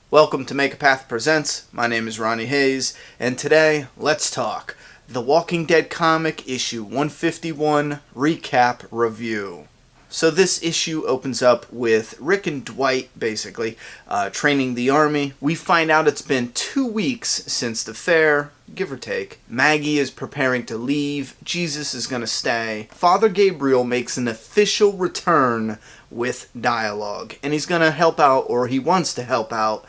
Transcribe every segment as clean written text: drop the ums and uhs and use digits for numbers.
Welcome to Make a Path Presents. My name is Ronnie Hayes, and today, let's talk The Walking Dead comic issue 151 recap review. So this issue opens up with Rick and Dwight, basically, training the army. We find out it's been 2 weeks since the fair, give or take. Maggie is preparing to leave. Jesus is going to stay. Father Gabriel makes an official return with dialogue, and he's going to help out, or he wants to help out,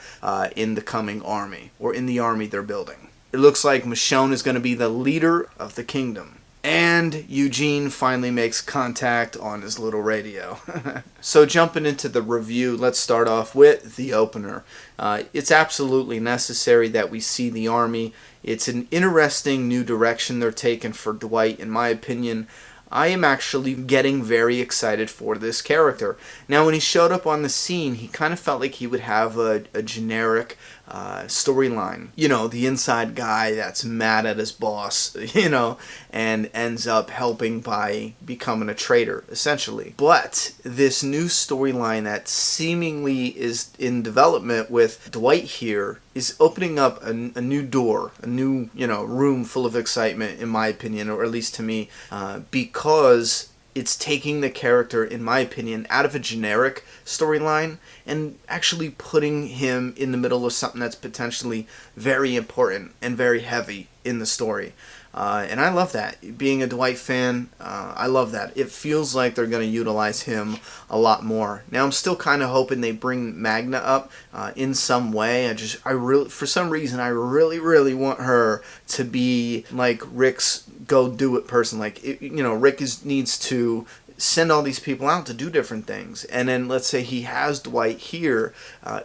in the coming army, or in the army they're building. It looks like Michonne is going to be the leader of the kingdom. And Eugene finally makes contact on his little radio. So jumping into the review, let's start off with the opener. It's absolutely necessary that we see the army. It's an interesting new direction they're taking for Dwight, in my opinion. I am actually getting very excited for this character. Now, when he showed up on the scene, he kind of felt like he would have a generic storyline. You know, the inside guy that's mad at his boss, and ends up helping by becoming a traitor, essentially. But this new storyline that seemingly is in development with Dwight here is opening up a new door, a new, room full of excitement, in my opinion, or at least to me, because it's taking the character, in my opinion, out of a generic storyline and actually putting him in the middle of something that's potentially very important and very heavy in the story. And I love that. Being a Dwight fan, I love that. It feels like they're going to utilize him a lot more. Now, I'm still kind of hoping they bring Magna up in some way. For some reason, I really want her to be like Rick's go-do-it person. Like, Rick needs to send all these people out to do different things, and then let's say he has Dwight here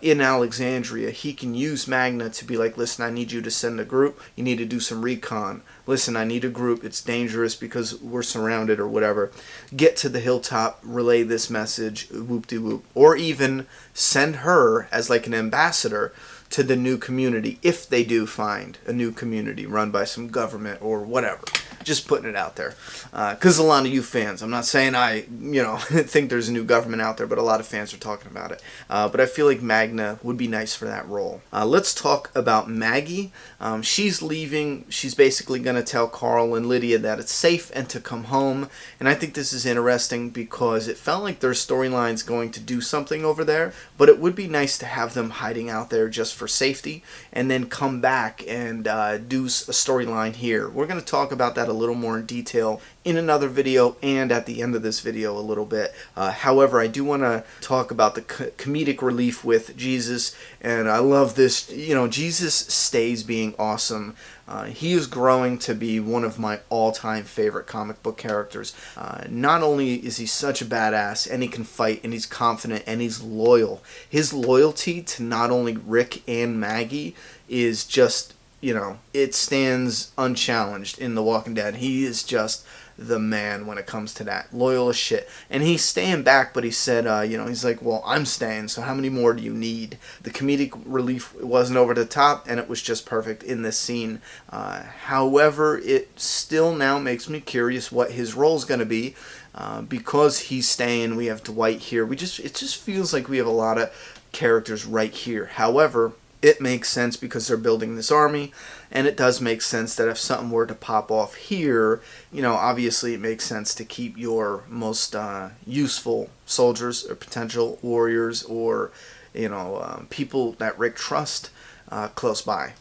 in Alexandria. He can use Magna to be like, listen, I need you to send a group, you need to do some recon, listen, I need a group, it's dangerous because we're surrounded or whatever, get to the hilltop, relay this message, whoop-de-whoop. Or even send her as like an ambassador to the new community, if they do find a new community run by some government or whatever. Just putting it out there, because a lot of you fans, I'm not saying I think there's a new government out there, but a lot of fans are talking about it. But I feel like Magna would be nice for that role. Let's talk about Maggie. She's leaving. She's basically going to tell Carl and Lydia that it's safe and to come home. And I think this is interesting because it felt like their storyline's going to do something over there, but it would be nice to have them hiding out there just for safety and then come back and do a storyline here. We're going to talk about that a little more in detail in another video and at the end of this video a little bit. However, I do want to talk about the comedic relief with Jesus, and I love this. Jesus stays being awesome. He is growing to be one of my all-time favorite comic book characters. Not only is he such a badass, and he can fight, and he's confident, and he's loyal. His loyalty to not only Rick and Maggie is just, it stands unchallenged in The Walking Dead. He is just the man when it comes to that. Loyal as shit. And he's staying back, but he said, he's like, well, I'm staying, so how many more do you need? The comedic relief wasn't over the top, and it was just perfect in this scene. However, it still now makes me curious what his role's going to be. Because he's staying, we have Dwight here. It just feels like we have a lot of characters right here. However, it makes sense because they're building this army, and it does make sense that if something were to pop off here, obviously it makes sense to keep your most useful soldiers or potential warriors or, people that Rick trusts close by.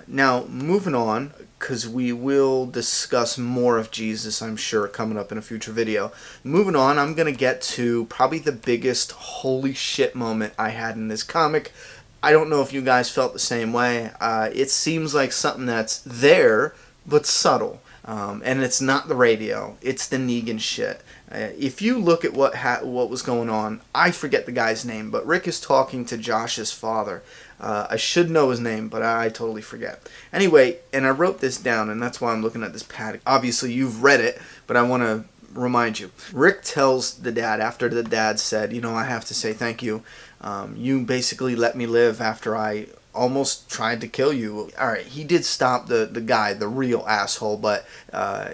Now, moving on, because we will discuss more of Jesus, I'm sure, coming up in a future video. Moving on, I'm going to get to probably the biggest holy shit moment I had in this comic. I don't know if you guys felt the same way. It seems like something that's there, but subtle. And it's not the radio. It's the Negan shit. If you look at what was going on, I forget the guy's name, but Rick is talking to Josh's father. I should know his name, but I totally forget. Anyway, and I wrote this down, and that's why I'm looking at this pad. Obviously, you've read it, but I want to remind you. Rick tells the dad, after the dad said, I have to say thank you. You basically let me live after I almost tried to kill you. Alright, he did stop the guy, the real asshole, but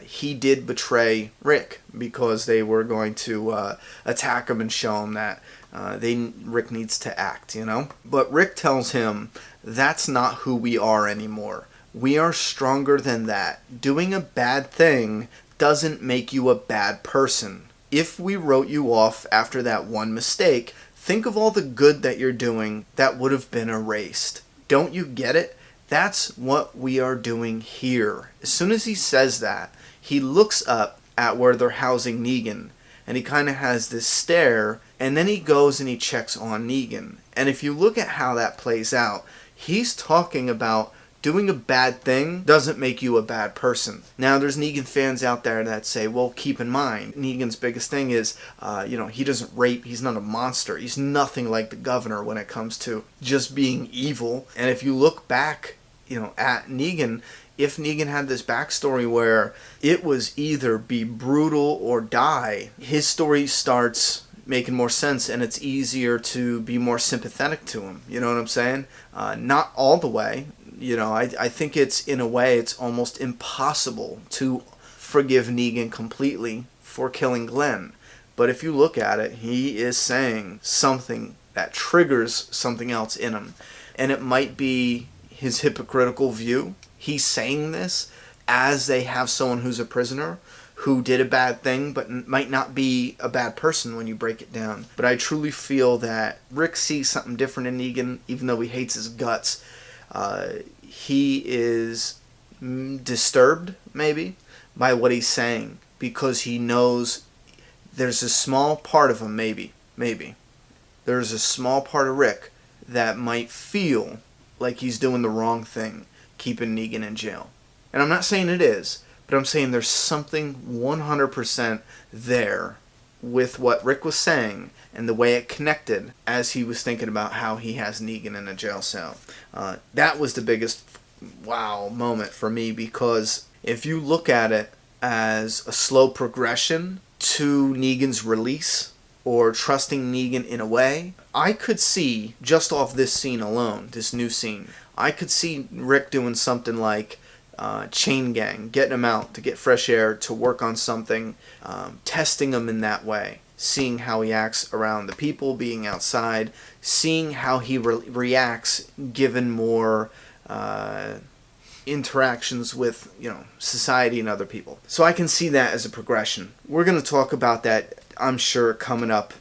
he did betray Rick because they were going to attack him and show him that Rick needs to act, you know? But Rick tells him, that's not who we are anymore. We are stronger than that. Doing a bad thing doesn't make you a bad person. If we wrote you off after that one mistake, think of all the good that you're doing that would have been erased. Don't you get it? That's what we are doing here. As soon as he says that, he looks up at where they're housing Negan, and he kind of has this stare, and then he goes and he checks on Negan. And if you look at how that plays out, he's talking about doing a bad thing doesn't make you a bad person. Now, there's Negan fans out there that say, well, keep in mind, Negan's biggest thing is, he doesn't rape, he's not a monster, he's nothing like the governor when it comes to just being evil. And if you look back, at Negan, if Negan had this backstory where it was either be brutal or die, his story starts making more sense, and it's easier to be more sympathetic to him. You know what I'm saying? Not all the way. I think in a way, it's almost impossible to forgive Negan completely for killing Glenn. But if you look at it, he is saying something that triggers something else in him. And it might be his hypocritical view. He's saying this as they have someone who's a prisoner who did a bad thing but might not be a bad person when you break it down. But I truly feel that Rick sees something different in Negan, even though he hates his guts. He is disturbed, maybe, by what he's saying, because he knows there's a small part of him, maybe, there's a small part of Rick that might feel like he's doing the wrong thing, keeping Negan in jail. And I'm not saying it is, but I'm saying there's something 100% there with what Rick was saying and the way it connected as he was thinking about how he has Negan in a jail cell. That was the biggest wow moment for me, because if you look at it as a slow progression to Negan's release or trusting Negan in a way, I could see, just off this scene alone, this new scene, I could see Rick doing something like chain gang, getting him out to get fresh air, to work on something, testing him in that way, seeing how he acts around the people, being outside, seeing how he reacts given more interactions with society and other people. So I can see that as a progression. We're going to talk about that, I'm sure, coming up.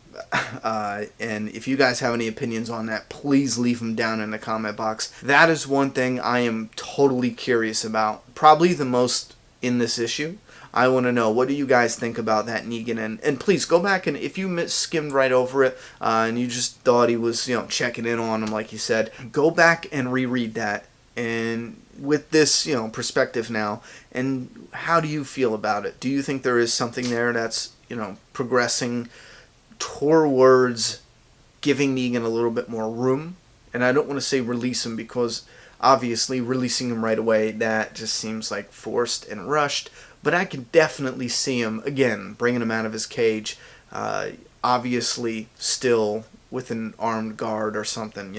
And if you guys have any opinions on that, please leave them down in the comment box. That is one thing I am totally curious about, probably the most in this issue. I want to know, what do you guys think about that Negan? And please go back, and if you skimmed right over it and you just thought he was checking in on him like you said, go back and reread that, and with this perspective now, and how do you feel about it? Do you think there is something there that's progressing towards giving Negan a little bit more room? And I don't want to say release him, because obviously releasing him right away, that just seems like forced and rushed. But I can definitely see him, again, bringing him out of his cage, obviously still with an armed guard or something,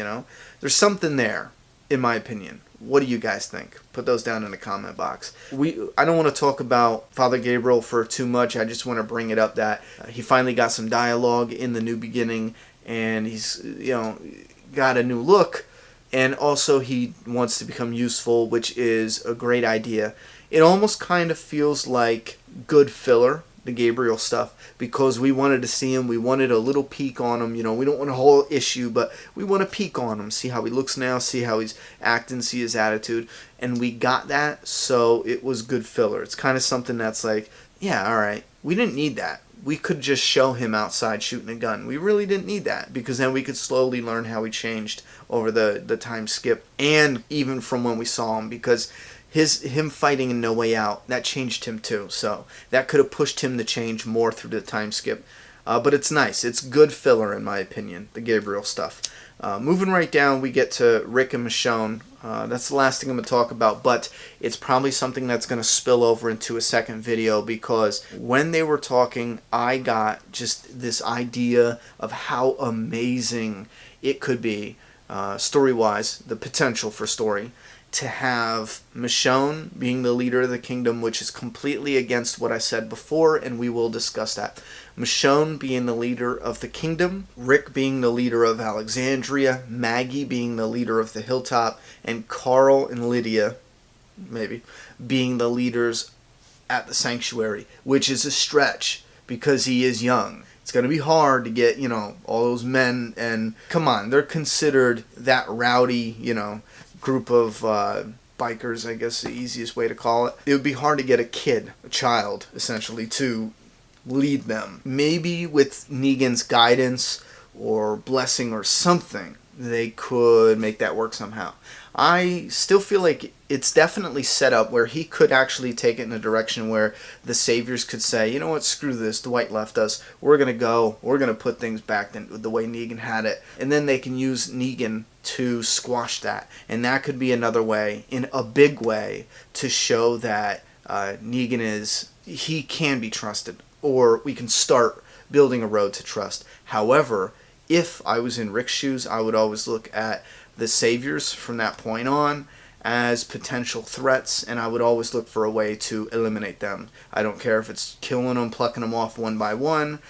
There's something there, in my opinion. What do you guys think? Put those down in the comment box. I don't want to talk about Father Gabriel for too much. I just want to bring it up that he finally got some dialogue in the new beginning, and he's got a new look, and also he wants to become useful, which is a great idea. It almost kind of feels like good filler, the Gabriel stuff, because we wanted to see him. We wanted a little peek on him. We don't want a whole issue, but we want a peek on him, see how he looks now, see how he's acting, see his attitude, and we got that, so it was good filler. It's kind of something that's like, yeah, all right, we didn't need that. We could just show him outside shooting a gun. We really didn't need that, because then we could slowly learn how he changed over the time skip, and even from when we saw him, because him fighting in No Way Out, that changed him too. So that could have pushed him to change more through the time skip. But it's nice. It's good filler, in my opinion, the Gabriel stuff. Moving right down, we get to Rick and Michonne. That's the last thing I'm going to talk about, but it's probably something that's going to spill over into a second video, because when they were talking, I got just this idea of how amazing it could be, story-wise, the potential for story. to have Michonne being the leader of the kingdom, which is completely against what I said before, and we will discuss that. Michonne being the leader of the kingdom, Rick being the leader of Alexandria, Maggie being the leader of the hilltop, and Carl and Lydia, maybe, being the leaders at the sanctuary, which is a stretch because he is young. It's going to be hard to get, all those men, and come on, they're considered that rowdy, group of bikers, I guess the easiest way to call it. It would be hard to get a child, essentially, to lead them. Maybe with Negan's guidance or blessing or something, they could make that work somehow. I still feel like it's definitely set up where he could actually take it in a direction where the saviors could say, you know what, screw this, Dwight left us, we're going to put things back the way Negan had it, and then they can use Negan to squash that. And that could be another way, in a big way, to show that Negan he can be trusted, or we can start building a road to trust. However, if I was in Rick's shoes, I would always look at the saviors from that point on as potential threats, and I would always look for a way to eliminate them. I don't care if it's killing them, plucking them off one by one.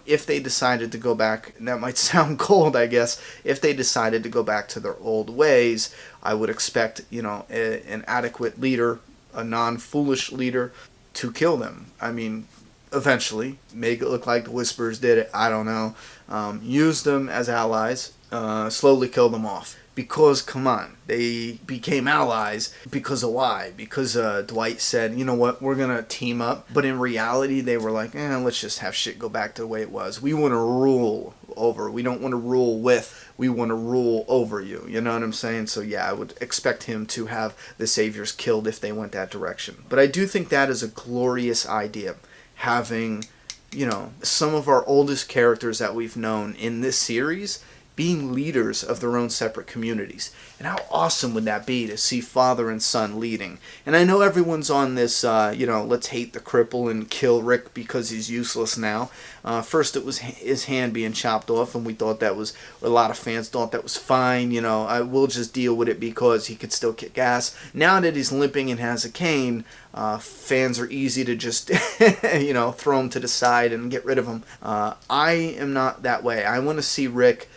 If they decided to go back, and that might sound cold, I guess, if they decided to go back to their old ways, I would expect, an adequate leader, a non-foolish leader, to kill them. I mean, eventually, make it look like the Whisperers did it, I don't know. Use them as allies, slowly kill them off. Because, come on, they became allies because of why? Because Dwight said, you know what, we're going to team up. But in reality, they were like, let's just have shit go back to the way it was. We want to rule over. We don't want to rule with. We want to rule over you. You know what I'm saying? So, yeah, I would expect him to have the saviors killed if they went that direction. But I do think that is a glorious idea. Having, some of our oldest characters that we've known in this series being leaders of their own separate communities. And how awesome would that be to see father and son leading? And I know everyone's on this, let's hate the cripple and kill Rick because he's useless now. First it was his hand being chopped off, and we thought that was, a lot of fans thought that was fine, I will just deal with it because he could still kick ass. Now that he's limping and has a cane, fans are easy to just, throw him to the side and get rid of him. I am not that way. I want to see Rick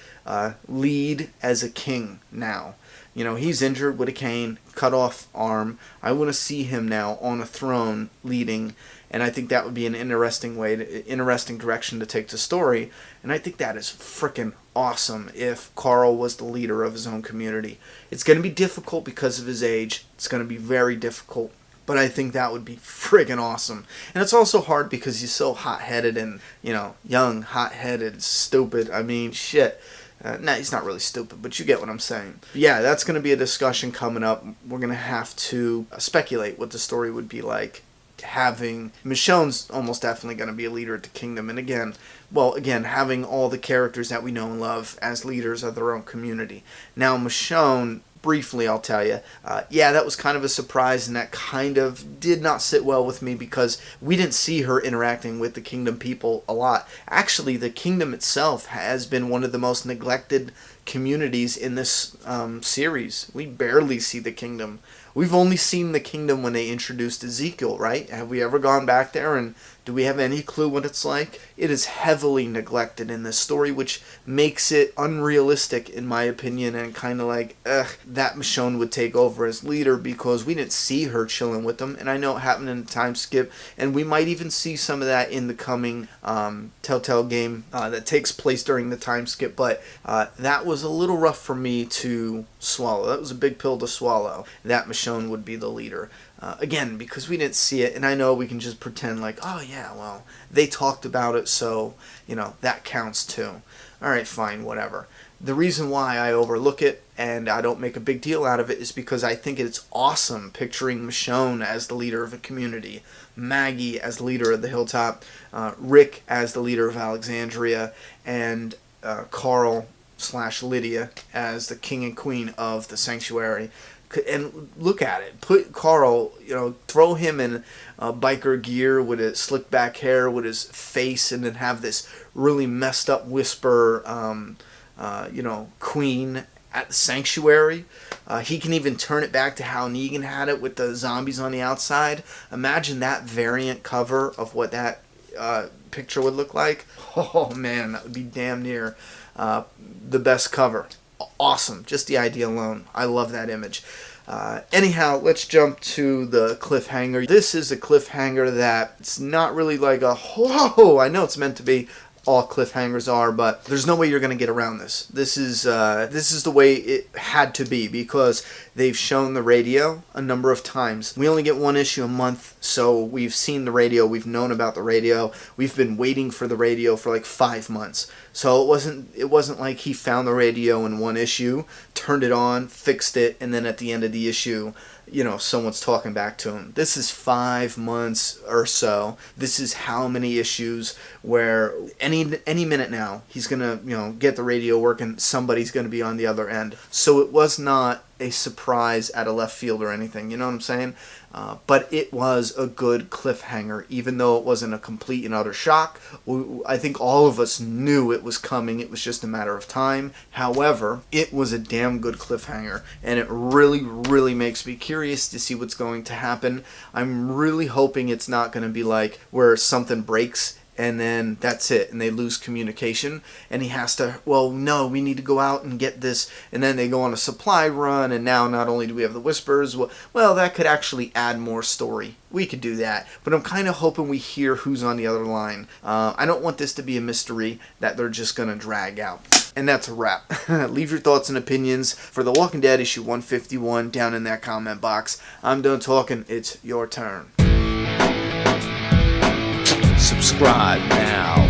lead as a king now. He's injured with a cane, cut off arm. I want to see him now on a throne leading, and I think that would be an interesting direction to take the story. And I think that is freaking awesome if Carl was the leader of his own community. It's going to be difficult because of his age. It's going to be very difficult. But I think that would be friggin' awesome. And it's also hard because he's so hot-headed and, young, hot-headed, stupid. I mean, shit. He's not really stupid, but you get what I'm saying. Yeah, that's going to be a discussion coming up. We're going to have to speculate what the story would be like. Michonne's almost definitely going to be a leader at the kingdom. And again, having all the characters that we know and love as leaders of their own community. Now, Michonne, briefly, I'll tell you, that was kind of a surprise, and that kind of did not sit well with me because we didn't see her interacting with the kingdom people a lot. Actually, the kingdom itself has been one of the most neglected communities in this series. We barely see the kingdom. We've only seen the kingdom when they introduced Ezekiel, right? Have we ever gone back there, and do we have any clue what it's like? It is heavily neglected in this story, which makes it unrealistic, in my opinion, and kind of like, that Michonne would take over as leader because we didn't see her chilling with them, and I know it happened in the time skip, and we might even see some of that in the coming Telltale game that takes place during the time skip, but that was a little rough for me to swallow. That was a big pill to swallow, that Michonne would be the leader. Again, because we didn't see it, and I know we can just pretend like, oh yeah, well, they talked about it, so, that counts too. Alright, fine, whatever. The reason why I overlook it, and I don't make a big deal out of it, is because I think it's awesome picturing Michonne as the leader of a community, Maggie as leader of the Hilltop, Rick as the leader of Alexandria, and Carl/Lydia as the king and queen of the sanctuary. And look at it. Put Carl, throw him in biker gear with his slick back hair, with his face, and then have this really messed up Whisper, queen at the sanctuary. He can even turn it back to how Negan had it with the zombies on the outside. Imagine that variant cover of what that picture would look like. Oh man, that would be damn near the best cover. Awesome, just the idea alone. I love that image. Anyhow, let's jump to the cliffhanger. This is a cliffhanger that's not really like a whoa. I know it's meant to be. All cliffhangers are, but there's no way you're going to get around this. This is the way it had to be, because they've shown the radio a number of times. We only get one issue a month, so we've seen the radio, we've known about the radio, we've been waiting for the radio for like 5 months. So it wasn't like he found the radio in one issue, turned it on, fixed it, and then at the end of the issue, someone's talking back to him. This is 5 months or so. This is how many issues where any minute now he's gonna get the radio working. Somebody's gonna be on the other end. So it was not a surprise at a left field or anything. You know what I'm saying? But it was a good cliffhanger, even though it wasn't a complete and utter shock. I think all of us knew it was coming. It was just a matter of time. However, it was a damn good cliffhanger, and it really, really makes me curious to see what's going to happen. I'm really hoping it's not going to be like where something breaks and then that's it, and they lose communication, and he has to, well, no, we need to go out and get this, and then they go on a supply run, and now not only do we have the Whispers, well, that could actually add more story. We could do that, but I'm kind of hoping we hear who's on the other line. I don't want this to be a mystery that they're just going to drag out. And that's a wrap. Leave your thoughts and opinions for The Walking Dead issue 151 down in that comment box. I'm done talking. It's your turn. Subscribe now.